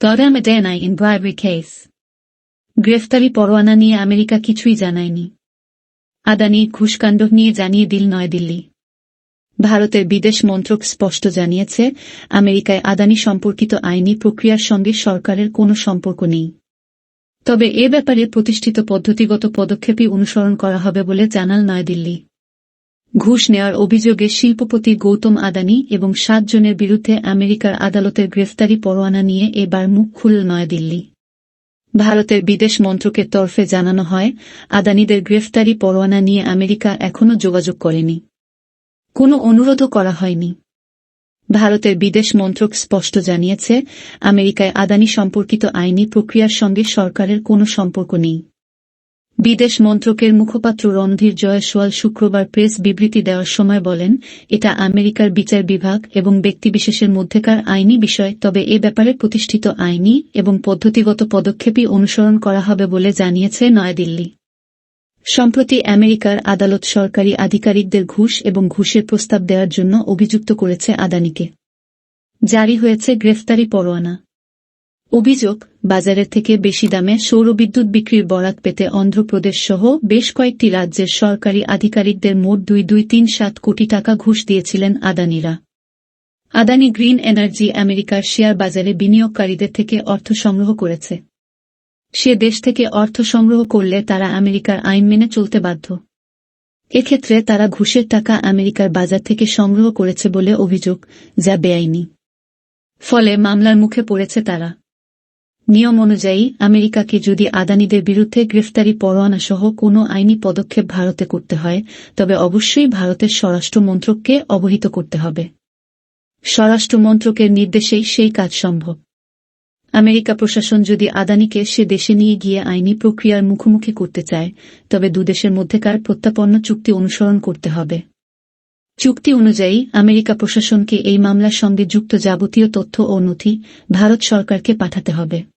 Goddam Adani in bribery case. গ্রেফতারি পরোয়ানা নিয়ে আমেরিকা কিছুই জানায়নি। আদানির ঘুষকাণ্ড নিয়ে জানিয়ে দিল নয়াদিল্লি। ভারতের বিদেশ মন্ত্রক স্পষ্ট জানিয়েছে, আমেরিকায় আদানি সম্পর্কিত আইনি প্রক্রিয়ার সঙ্গে সরকারের কোনো সম্পর্ক নেই। তবে এ ব্যাপারে প্রতিষ্ঠিত পদ্ধতিগত পদক্ষেপই অনুসরণ করা হবে বলে জানাল নয়াদিল্লি। ঘুষ নেওয়ার অভিযোগে শিল্পপতি গৌতম আদানি এবং 7 জনের বিরুদ্ধে আমেরিকার আদালতের গ্রেফতারি পরোয়ানা নিয়ে এবার মুখ খুলল নয়াদিল্লি। ভারতের বিদেশ মন্ত্রকের তরফে জানানো হয়, আদানিদের গ্রেফতারি পরোয়ানা নিয়ে আমেরিকা এখনও যোগাযোগ করেনি, কোনো অনুরোধও করা হয়নি। ভারতের বিদেশ মন্ত্রক স্পষ্ট জানিয়েছে, আমেরিকায় আদানি সম্পর্কিত আইনি প্রক্রিয়ার সঙ্গে সরকারের কোনো সম্পর্ক নেই। বিদেশ মন্ত্রকের মুখপাত্র রণধীর জয়সওয়াল শুক্রবার প্রেস বিবৃতি দেওয়ার সময় বলেন, এটা আমেরিকার বিচার বিভাগ এবং ব্যক্তিবিশেষের মধ্যেকার আইনি বিষয়, তবে এ ব্যাপারে প্রতিষ্ঠিত আইনি এবং পদ্ধতিগত পদক্ষেপই অনুসরণ করা হবে বলে জানিয়েছে নয়াদিল্লি। সম্প্রতি আমেরিকার আদালত সরকারি আধিকারিকদের ঘুষ এবং ঘুষের প্রস্তাব দেওয়ার জন্য অভিযুক্ত করেছে আদানিকে। জারি হয়েছে গ্রেফতারি পরোয়ানা। অভিযোগ, বাজারের থেকে বেশি দামে সৌরবিদ্যুৎ বিক্রির বরাত পেতে অন্ধ্রপ্রদেশ সহ বেশ কয়েকটি রাজ্যের সরকারি আধিকারিকদের মোট 2,237 কোটি টাকা ঘুষ দিয়েছিলেন আদানিরা। আদানি গ্রিন এনার্জি আমেরিকার শেয়ার বাজারে বিনিয়োগকারীদের থেকে অর্থ সংগ্রহ করেছে। সে দেশ থেকে অর্থ সংগ্রহ করলে তারা আমেরিকার আইন মেনে চলতে বাধ্য। এক্ষেত্রে তারা ঘুষের টাকা আমেরিকার বাজার থেকে সংগ্রহ করেছে বলে অভিযোগ, যা বেআইনি। ফলে মামলার মুখে পড়েছে তারা। নিয়ম অনুযায়ী আমেরিকাকে যদি আদানিদের বিরুদ্ধে গ্রেফতারি পরোয়ানা সহ কোনো আইনি পদক্ষেপ ভারতে করতে হয়, তবে অবশ্যই ভারতের স্বরাষ্ট্র মন্ত্রককে অবহিত করতে হবে। স্বরাষ্ট্র মন্ত্রকের নির্দেশেই সেই কাজ সম্ভব। আমেরিকা প্রশাসন যদি আদানিকে সে দেশে নিয়ে গিয়ে আইনি প্রক্রিয়ার মুখোমুখি করতে চায়, তবে দুদেশের মধ্যেকার প্রত্যাপন্ন চুক্তি অনুসরণ করতে হবে। চুক্তি অনুযায়ী আমেরিকা প্রশাসনকে এই মামলার সঙ্গে যুক্ত যাবতীয় তথ্য ও নথি ভারত সরকারকে পাঠাতে হবে।